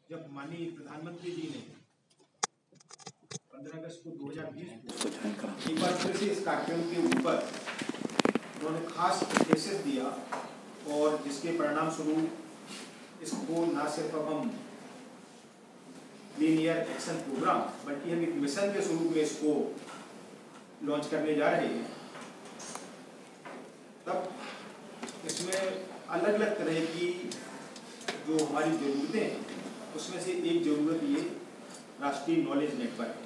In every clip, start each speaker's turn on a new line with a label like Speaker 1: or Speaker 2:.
Speaker 1: जब माननीय प्रधानमंत्री जी ने 15 अगस्त को 2020 को एक बार फिर से इस कार्यक्रम के ऊपर उन्होंने खास निर्देश दिया और जिसके परिणाम स्वरूप इसको न सिर्फ अब हम क्लीन एयर एक्शन प्रोग्राम बल्कि हम एक मिशन के स्वरूप में इसको लॉन्च करने जा रहे हैं। तब इसमें अलग अलग तरह की जो हमारी ज़रूरतें हैं उसमें से एक ज़रूरत ये राष्ट्रीय नॉलेज नेटवर्क है।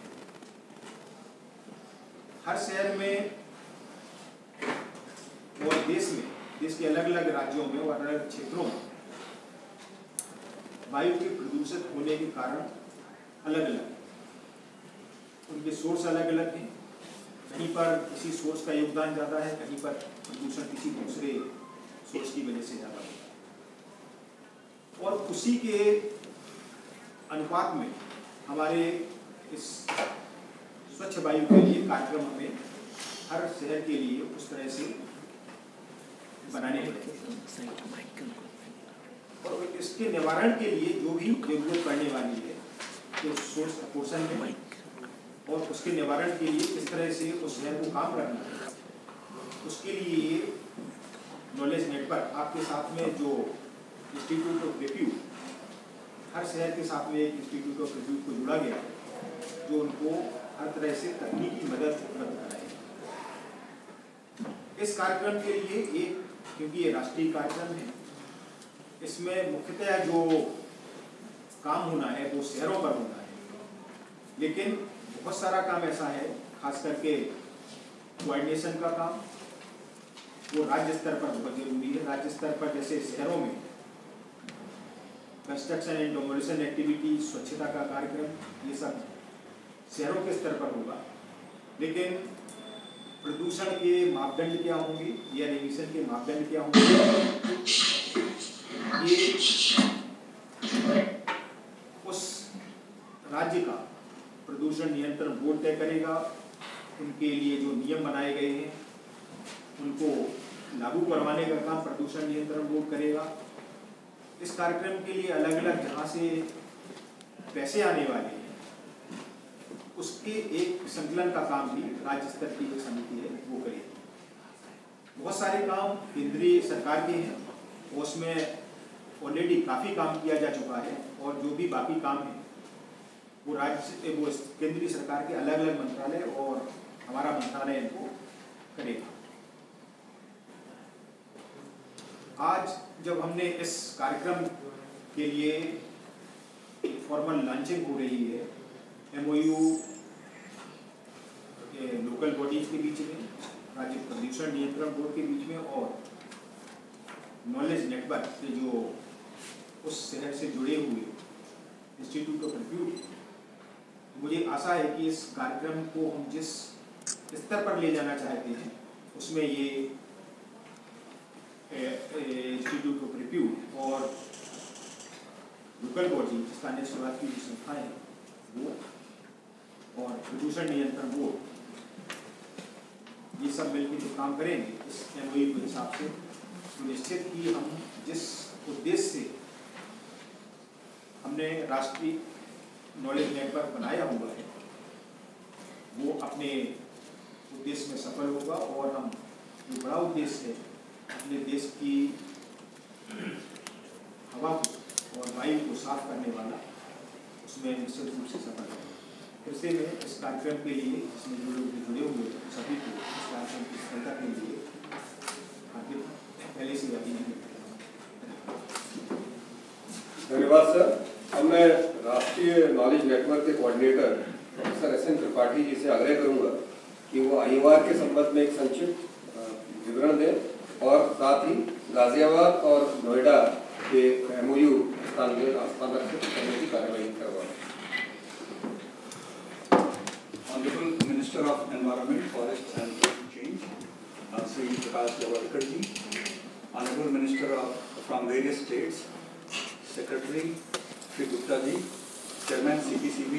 Speaker 1: हर शहर में और देश के अलग अलग राज्यों में और अलग अलग क्षेत्रों में वायु के प्रदूषित होने के कारण अलग अलग हैं, उनके सोर्स अलग अलग हैं। कहीं पर किसी सोर्स का योगदान ज़्यादा है, कहीं पर प्रदूषण किसी दूसरे सोर्स की वजह से ज़्यादा होता है और उसी के अनुपात में हमारे इस स्वच्छ वायु के लिए कार्यक्रम हमें हर शहर के लिए उस तरह से बनाने पड़ेंगे और इसके निवारण के लिए जो भी जरूरत पड़ने वाली है तो सोर्स पोर्शन में और उसके निवारण के लिए किस तरह से उस शहर को काम करना है, उसके लिए ये नॉलेज नेटवर्क आपके साथ में जो इंस्टीट्यूट ऑफ रिव्यू हर शहर के साथ में एक इंस्टीट्यूट ऑफ रिव्यू को जुड़ा गया है जो उनको हर तरह से तकनीकी मदद उपलब्ध कराएगी। इस कार्यक्रम के लिए एक क्योंकि ये राष्ट्रीय कार्यक्रम है, इसमें मुख्यतः जो काम होना है वो शहरों पर होना है, लेकिन बहुत सारा काम ऐसा है खास करके कोऑर्डिनेशन का काम वो राज्य स्तर पर बहुत जरूरी है। राज्य स्तर पर जैसे शहरों में कंस्ट्रक्शन एंड डेमोलिशन एक्टिविटी, स्वच्छता का कार्यक्रम, ये सब शहरों के स्तर पर होगा, लेकिन प्रदूषण के मापदंड क्या होंगे, एयर एमिशन के मापदंड क्या होंगे, ये उस राज्य का प्रदूषण नियंत्रण बोर्ड तय करेगा। उनके लिए जो नियम बनाए गए हैं उनको लागू करवाने का काम प्रदूषण नियंत्रण बोर्ड करेगा। इस कार्यक्रम के लिए अलग अलग जहाँ से पैसे आने वाले हैं उसके एक संकलन का काम भी राज्य स्तर की जो समिति है वो करेगी। बहुत सारे काम केंद्रीय सरकार के हैं, उसमें ऑलरेडी काफ़ी काम किया जा चुका है और जो भी बाकी काम है वो केंद्रीय सरकार के अलग अलग मंत्रालय और हमारा मंत्रालय इनको करेगा। आज जब हमने इस कार्यक्रम के लिए एक फॉर्मल लॉन्चिंग हो रही है MOU लोकल बॉडीज के बीच में, राज्य प्रदूषण नियंत्रण बोर्ड के बीच में और नॉलेज नेटवर्क से जो उस शहर से जुड़े हुए इंस्टीट्यूट ऑफ रिव्यू, मुझे आशा है कि इस कार्यक्रम को हम जिस स्तर पर ले जाना चाहते हैं उसमें ये इंस्टीट्यूट ऑफ रिव्यू और लोकल बॉडी स्थानीय स्वराज की जो संस्थाएं हैं वो और प्रदूषण नियंत्रण बोर्ड ये सब मिलकर जो काम करेंगे इस MOU के हिसाब से सुनिश्चित कि हम जिस उद्देश्य से हमने राष्ट्रीय नॉलेज नेटवर्क बनाया हुआ है वो अपने उद्देश्य में सफल होगा और हम जो बड़ा उद्देश्य है अपने देश की हवा को और वायु को साफ करने वाला उसमें निश्चित रूप से सफल होगा। फिर से मैं इस कार्यक्रम के लिए इसमें जो लोग जुड़े हुए सभी को इस कार्यक्रम की सफलता के लिए हार्दिक पहले से अभिनंदन करता हूँ।
Speaker 2: धन्यवाद सर। अब मैं राष्ट्रीय नॉलेज नेटवर्क के coordinator professor SN Tripathi ji से आग्रह करूंगा कि वो IOR के संबंध में एक संक्षिप्त विवरण दें और साथ ही गाजियाबाद और नोएडा के MOU स्थानांतरित करने की कार्यवाही करवाएं।
Speaker 3: Honorable Minister of Environment, Forests and Climate Change, Sri Prakash Javadekar ji, Honorable Minister from various states, Secretary Sri Gupta ji, Chairman CPCB,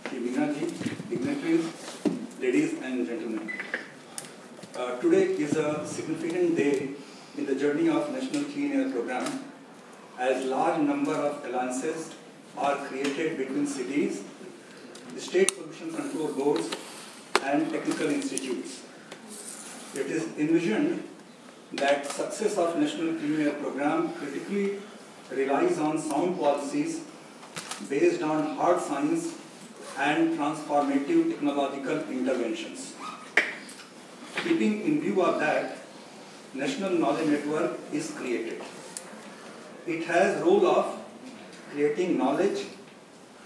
Speaker 3: Sri Veena ji, dignitaries, ladies and gentlemen. Today is a significant day in the journey of National Clean Air Program as large number of alliances are created between cities, state pollution control boards, and technical institutes. It is envisioned that success of National Clean Air Program critically relies on sound policies based on hard science and transformative technological interventions. Keeping in view of that, National Knowledge Network is created. It has role of creating knowledge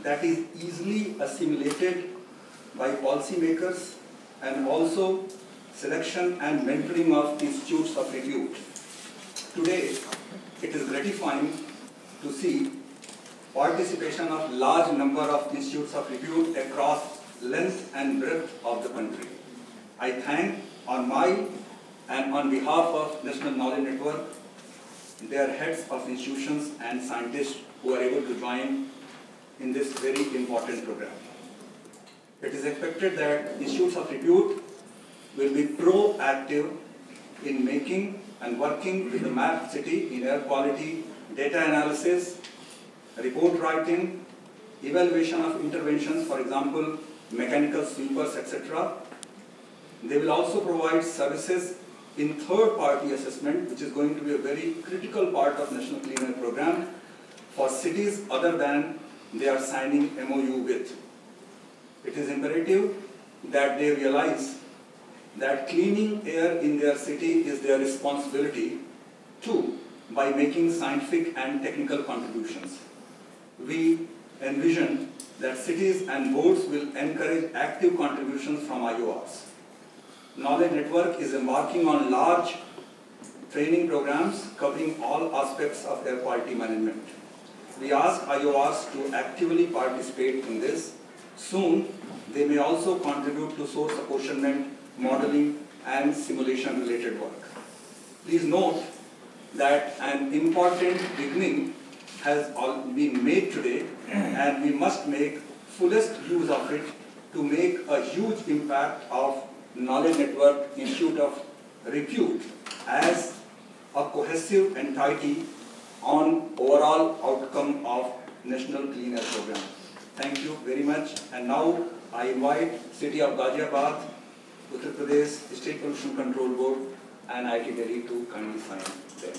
Speaker 3: that is easily assimilated by policymakers and also selection and mentoring of institutes of repute. Today, it is gratifying to see participation of large number of institutes of repute across length and breadth of the country. I thank on my and on behalf of National Knowledge Network, their heads of institutions and scientists who are able to join in this very important program. It is expected that institutes of repute will be proactive in making and working with the MAP city in air quality, data analysis, report writing, evaluation of interventions, for example, mechanical sweepers, etc. They will also provide services in third-party assessment, which is going to be a very critical part of National Clean Air Program for cities other than they are signing MOU with. It is imperative that they realize that cleaning air in their city is their responsibility too, by making scientific and technical contributions. We envision that cities and boards will encourage active contributions from IORs. Knowledge Network is embarking on large training programs covering all aspects of air quality management. We ask IORs to actively participate in this. Soon, they may also contribute to source apportionment, modeling, and simulation related work. Please note that an important beginning has been made today, and we must make fullest use of it to make a huge impact of Knowledge Network Institute of Repute as a cohesive entity on overall outcome of National Clean Air Program. Thank you very much. And now I invite City of Ghaziabad, Uttar Pradesh State Pollution Control Board, and IIT Delhi to kindly sign them.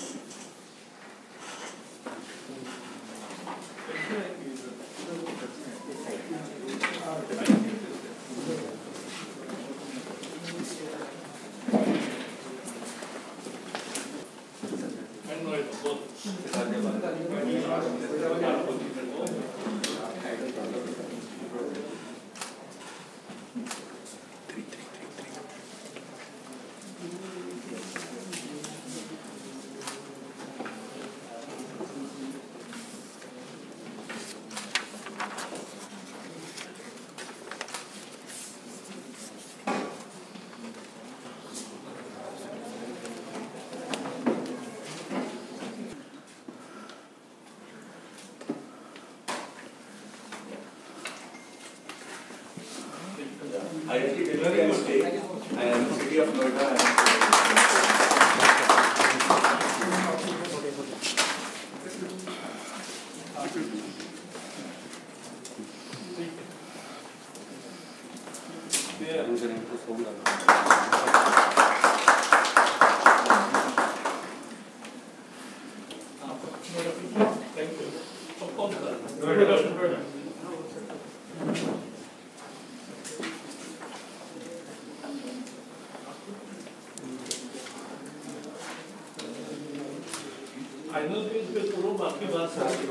Speaker 3: IIT Delhi and State and City of Noida.
Speaker 4: Final page पे छोड़ो, बाकी बात सारी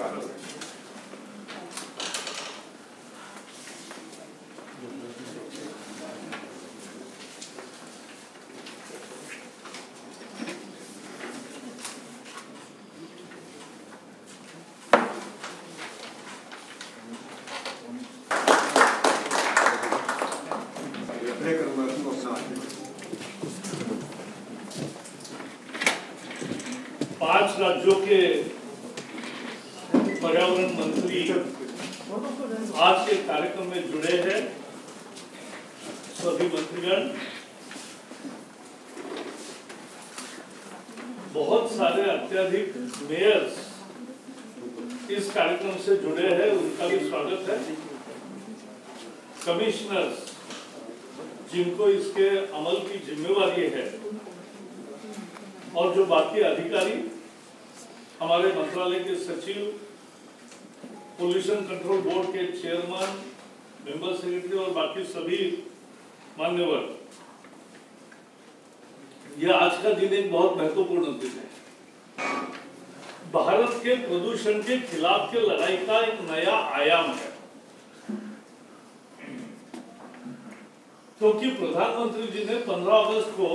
Speaker 4: पांच राज्यों के पर्यावरण मंत्री आज के कार्यक्रम में जुड़े हैं। सभी मंत्रीगण, बहुत सारे अत्यधिक मेयर्स इस कार्यक्रम से जुड़े हैं उनका भी स्वागत है। कमिश्नर्स जिनको इसके अमल की जिम्मेवारी है और जो बाकी अधिकारी, हमारे मंत्रालय के सचिव, पोल्यूशन कंट्रोल बोर्ड के चेयरमैन, मेंबर सेक्रेटरी और बाकी सभी मान्यवर, यह आज का दिन एक बहुत महत्वपूर्ण दिन है। भारत के प्रदूषण के खिलाफ के लड़ाई का एक नया आयाम है, क्योंकि प्रधानमंत्री जी ने 15 अगस्त को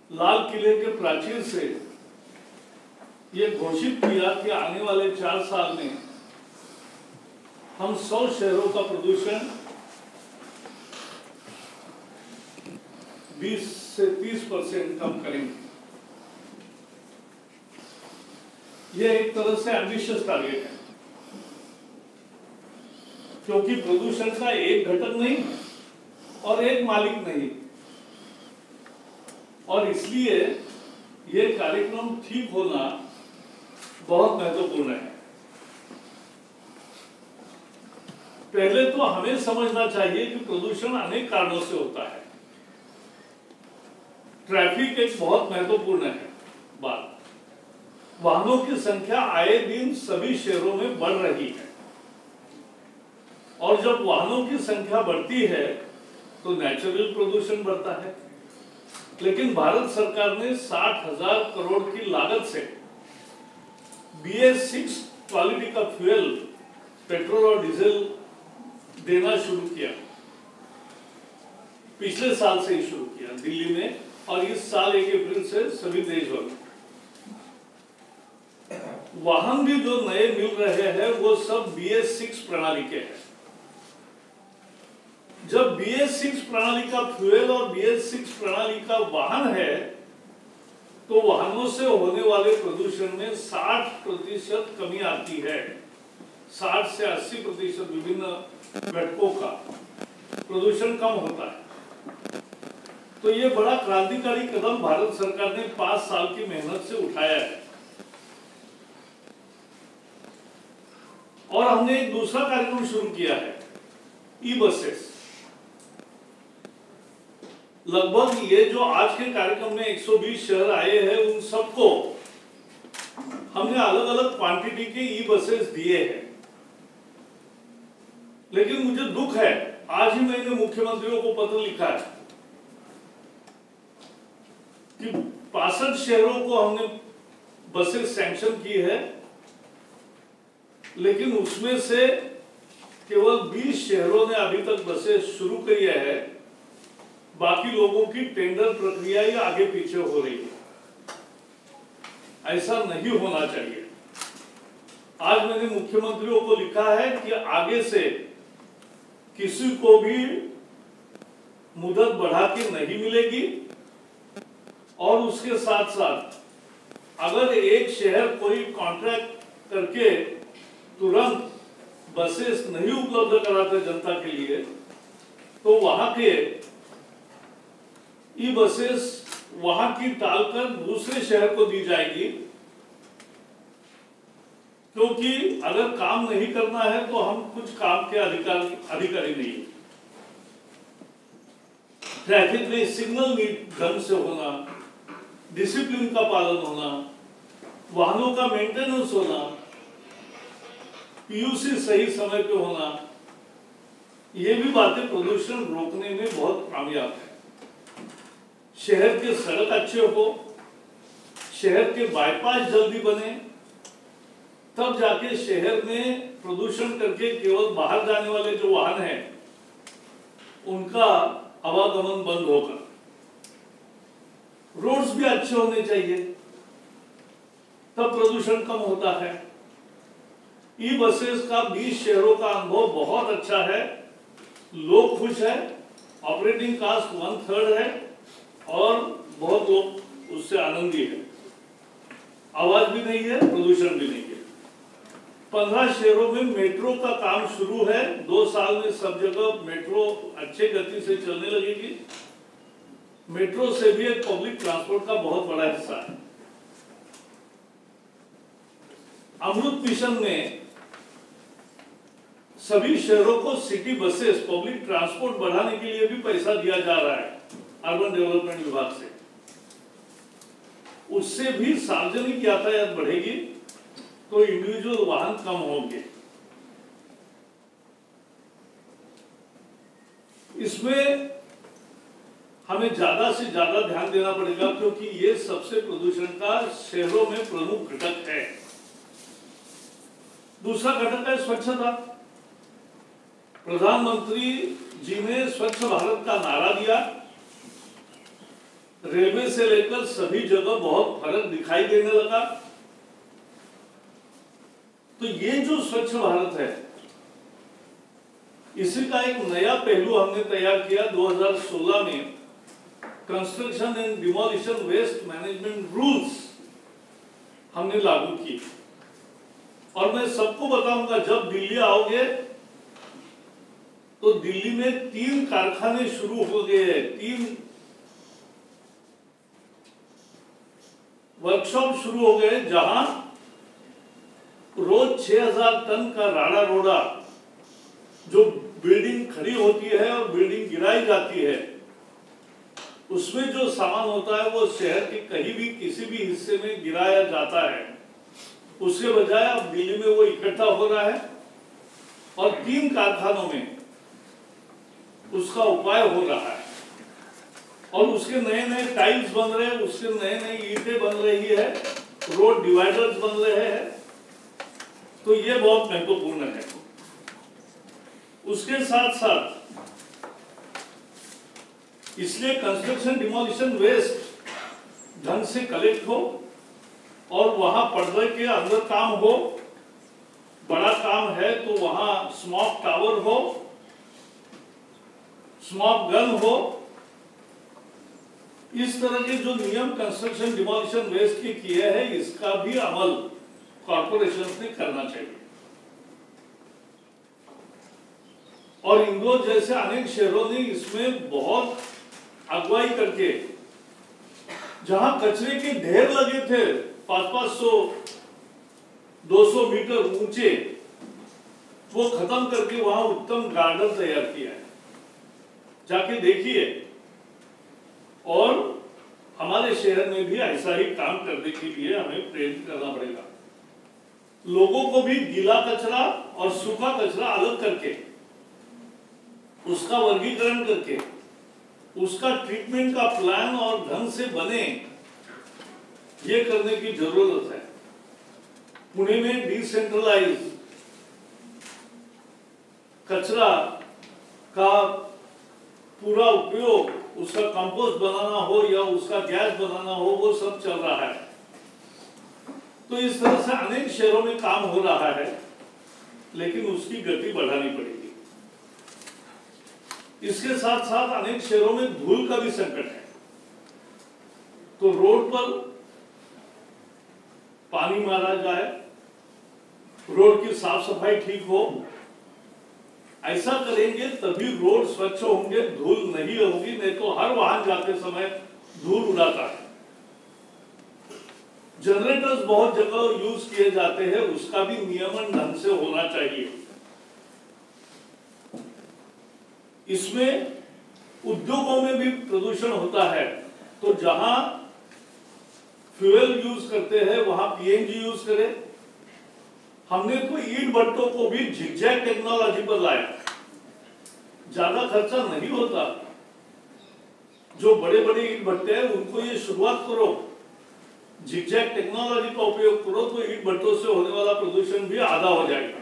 Speaker 4: लाल किले के प्राचीर से ये घोषित किया कि आने वाले 4 साल में हम 100 शहरों का प्रदूषण 20 से 30% कम करेंगे। यह एक तरह से एम्बिशियस टारगेट है, क्योंकि प्रदूषण का एक घटक नहीं और एक मालिक नहीं, और इसलिए यह कार्यक्रम ठीक होना बहुत महत्वपूर्ण है। पहले तो हमें समझना चाहिए कि प्रदूषण अनेक कारणों से होता है। ट्रैफिक एक बहुत महत्वपूर्ण है बात। वाहनों की संख्या आए दिन सभी शहरों में बढ़ रही है, और जब वाहनों की संख्या बढ़ती है तो नेचुरल प्रदूषण बढ़ता है। लेकिन भारत सरकार ने 60,000 करोड़ की लागत से BS6 क्वालिटी का फ्यूल, पेट्रोल और डीजल देना शुरू किया। पिछले साल से ही शुरू किया दिल्ली में, और इस साल 1 अप्रैल से सभी देश भर में। वाहन भी जो नए मिल रहे हैं वो सब BS6 प्रणाली के हैं। जब BS6 प्रणाली का फ्यूल और BS6 प्रणाली का वाहन है तो वाहनों से होने वाले प्रदूषण में 60% कमी आती है। 60 से 80% विभिन्न घटकों का प्रदूषण कम होता है। तो ये बड़ा क्रांतिकारी कदम भारत सरकार ने 5 साल की मेहनत से उठाया है। और हमने एक दूसरा कार्यक्रम शुरू किया है, ई बसेस। लगभग ये जो आज के कार्यक्रम में 120 शहर आए हैं, उन सबको हमने अलग अलग क्वांटिटी के ई बसेस दिए हैं। लेकिन मुझे दुख है, आज ही मैंने मुख्यमंत्रियों को पत्र लिखा है कि 65 शहरों को हमने बसेस सैंक्शन की है, लेकिन उसमें से केवल 20 शहरों ने अभी तक बसेस शुरू की है। बाकी लोगों की टेंडर प्रक्रिया ही आगे पीछे हो रही है। ऐसा नहीं होना चाहिए। आज मैंने मुख्यमंत्रियों को लिखा है कि आगे से किसी को भी मुदत बढ़ा के नहीं मिलेगी, और उसके साथ साथ अगर एक शहर कोई कॉन्ट्रैक्ट करके तुरंत बसेस नहीं उपलब्ध कराते जनता के लिए, तो वहां के ई बसेस वहां की टालकर दूसरे शहर को दी जाएगी। क्योंकि अगर काम नहीं करना है तो हम कुछ काम के अधिकारी नहीं। ट्रैफिक में सिग्नल ढंग से होना, डिसिप्लिन का पालन होना, वाहनों का मेंटेनेंस होना, PUC सही समय पे होना, ये भी बातें प्रदूषण रोकने में बहुत कामयाब है। शहर के सड़क अच्छे हो, शहर के बाईपास जल्दी बने, तब जाके शहर में प्रदूषण करके केवल बाहर जाने वाले जो वाहन हैं उनका आवागमन बंद होगा। रोड्स भी अच्छे होने चाहिए, तब प्रदूषण कम होता है। ई बसेस का 20 शहरों का अनुभव बहुत अच्छा है, लोग खुश है, ऑपरेटिंग कास्ट 1/3 है, और बहुत लोग उससे आनंदी है। आवाज भी नहीं है, प्रदूषण भी नहीं है। 15 शहरों में मेट्रो का काम शुरू है। 2 साल में सब जगह मेट्रो अच्छे गति से चलने लगेगी। मेट्रो से भी एक पब्लिक ट्रांसपोर्ट का बहुत बड़ा हिस्सा है। अमृत मिशन में सभी शहरों को सिटी बसेस, पब्लिक ट्रांसपोर्ट बढ़ाने के लिए भी पैसा दिया जा रहा है अर्बन डेवलपमेंट विभाग से। उससे भी सार्वजनिक यातायात बढ़ेगी तो इंडिविजुअल वाहन कम होंगे। इसमें हमें ज्यादा से ज्यादा ध्यान देना पड़ेगा क्योंकि ये सबसे प्रदूषण का शहरों में प्रमुख घटक है। दूसरा घटक है स्वच्छता। प्रधानमंत्री जी ने स्वच्छ भारत का नारा दिया, रेलवे से लेकर सभी जगह बहुत फर्क दिखाई देने लगा। तो ये जो स्वच्छ भारत है, इसी का एक नया पहलू हमने तैयार किया 2016 में। Construction and demolition waste management rules हमने लागू की। और मैं सबको बताऊंगा, जब दिल्ली आओगे तो दिल्ली में 3 कारखाने शुरू हो गए हैं, 3 वर्कशॉप शुरू हो गए जहां रोज 6000 टन का राड़ा रोड़ा जो बिल्डिंग खड़ी होती है और बिल्डिंग गिराई जाती है, उसमें जो सामान होता है वो शहर के कहीं भी किसी भी हिस्से में गिराया जाता है। उसके बजाय अब दिल्ली में वो इकट्ठा हो रहा है और 3 कारखानों में उसका उपाय हो रहा है और उसके नए नए टाइल्स बन रहे हैं, उसके नए नए ईंटें बन रही है, रोड डिवाइडर्स बन रहे हैं। तो ये बहुत महत्वपूर्ण है। उसके साथ साथ इसलिए कंस्ट्रक्शन डिमोलिशन वेस्ट ढंग से कलेक्ट हो और वहां पर्दे के अंदर काम हो। बड़ा काम है तो वहां स्मॉग टावर हो, स्मॉग गन हो। इस तरह के जो नियम कंस्ट्रक्शन डिमोलिशन वेस्ट के किए हैं, इसका भी अमल कॉर्पोरेशन ने करना चाहिए। और इंदौर जैसे अनेक शहरों ने इसमें बहुत अगुवाई करके, जहां कचरे के ढेर लगे थे 500-500 200 मीटर ऊंचे, वो खत्म करके वहां उत्तम गार्डन तैयार किया है। जाके देखिए। और हमारे शहर में भी ऐसा ही काम करने के लिए हमें प्रेरित करना पड़ेगा। लोगों को भी गीला कचरा और सूखा कचरा अलग करके, उसका वर्गीकरण करके, उसका ट्रीटमेंट का प्लान और ढंग से बने, ये करने की जरूरत है। पुणे में डिसेंट्रलाइज कचरा का पूरा उपयोग, उसका कंपोस्ट बनाना हो या उसका गैस बनाना हो, वो सब चल रहा है। तो इस तरह से अनेक शहरों में काम हो रहा है, लेकिन उसकी गति बढ़ानी पड़ेगी। इसके साथ साथ अनेक शहरों में धूल का भी संकट है। तो रोड पर पानी मारा जाए, रोड की साफ सफाई ठीक हो। ऐसा करेंगे तभी रोड स्वच्छ होंगे, धूल नहीं होगी। नहीं तो हर वाहन जाते समय धूल उड़ाता है। जनरेटर्स बहुत जगह यूज किए जाते हैं, उसका भी नियमन ढंग से होना चाहिए। इसमें उद्योगों में भी प्रदूषण होता है, तो जहां फ्यूल यूज करते हैं वहां पीएनजी यूज करें। हमने तो ईंट भट्टों को भी झिगजैग टेक्नोलॉजी पर लाया, ज्यादा खर्चा नहीं होता। जो बड़े बड़े ईंट भट्टे हैं उनको ये शुरुआत करो, झिगजैग टेक्नोलॉजी का उपयोग करो, तो ईंट भट्टों से होने वाला प्रदूषण भी आधा हो जाएगा।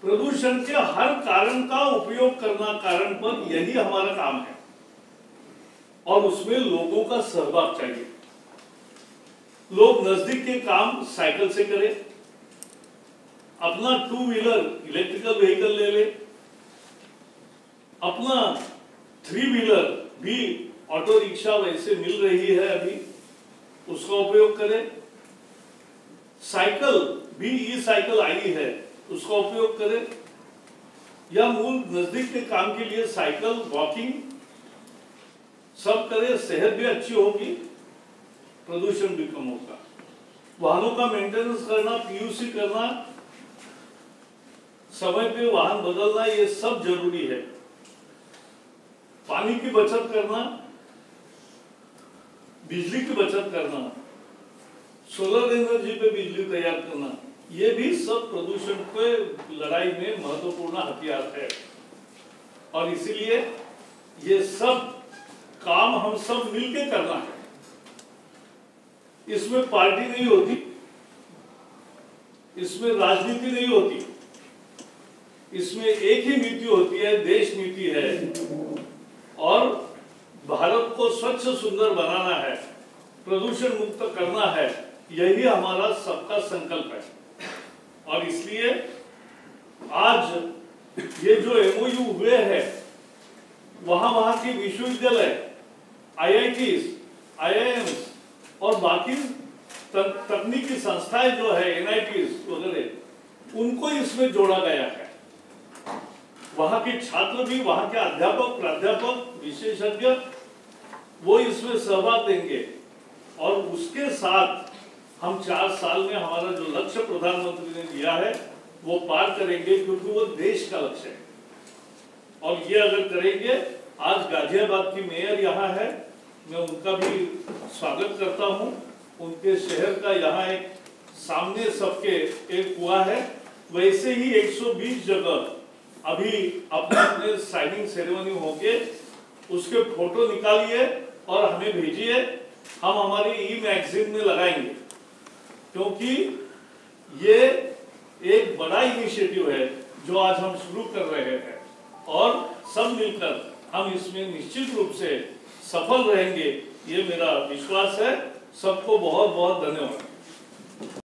Speaker 4: प्रदूषण के हर कारण का उपयोग करना, कारण पर यही हमारा काम है और उसमें लोगों का सहभाग चाहिए। लोग नजदीक के काम साइकिल से करें, अपना 2 व्हीलर इलेक्ट्रिकल व्हीकल ले ले, अपना 3 व्हीलर भी ऑटो रिक्शा वैसे मिल रही है अभी, उसका उपयोग करें। साइकिल भी ई साइकिल आई है, उसका उपयोग करें। या मूल नजदीक के काम के लिए साइकिल, वॉकिंग सब करें। सेहत भी अच्छी होगी, प्रदूषण भी कम होगा। वाहनों का मेंटेनेंस करना, पीयूसी करना, समय पे वाहन बदलना, ये सब जरूरी है। पानी की बचत करना, बिजली की बचत करना, सोलर एनर्जी पे बिजली तैयार करना, ये भी सब प्रदूषण पे लड़ाई में महत्वपूर्ण हथियार है। और इसीलिए ये सब काम हम सब मिलके करना है। इसमें पार्टी नहीं होती, इसमें राजनीति नहीं होती, इसमें एक ही नीति होती है, देश नीति है। और भारत को स्वच्छ सुंदर बनाना है, प्रदूषण मुक्त करना है, यही हमारा सबका संकल्प है। और इसलिए आज ये जो एमओयू हुए हैं, वहां के विश्वविद्यालय, IITs, IIMs और बाकी तकनीकी संस्थाएं जो है, NITs वगैरह, उनको इसमें जोड़ा गया है। वहां के छात्र भी, वहां के अध्यापक, प्राध्यापक, विशेषज्ञ, वो इसमें सहभाग देंगे। और उसके साथ हम 4 साल में हमारा जो लक्ष्य प्रधानमंत्री ने दिया है वो पार करेंगे, क्योंकि वो देश का लक्ष्य है। और ये अगर करेंगे, आज गाजियाबाद की मेयर यहाँ है, मैं उनका भी स्वागत करता हूँ। उनके शहर का यहाँ एक सामने सबके एक हुआ है, वैसे ही 120 जगह अभी अपने साइनिंग सेरेमनी होके उसके फोटो निकालिए और हमें भेजिए, हम हमारी ई-मैगजीन में लगाएंगे। क्योंकि ये एक बड़ा इनिशिएटिव है जो आज हम शुरू कर रहे हैं, और सब मिलकर हम इसमें निश्चित रूप से सफल रहेंगे, ये मेरा विश्वास है। सबको बहुत बहुत धन्यवाद।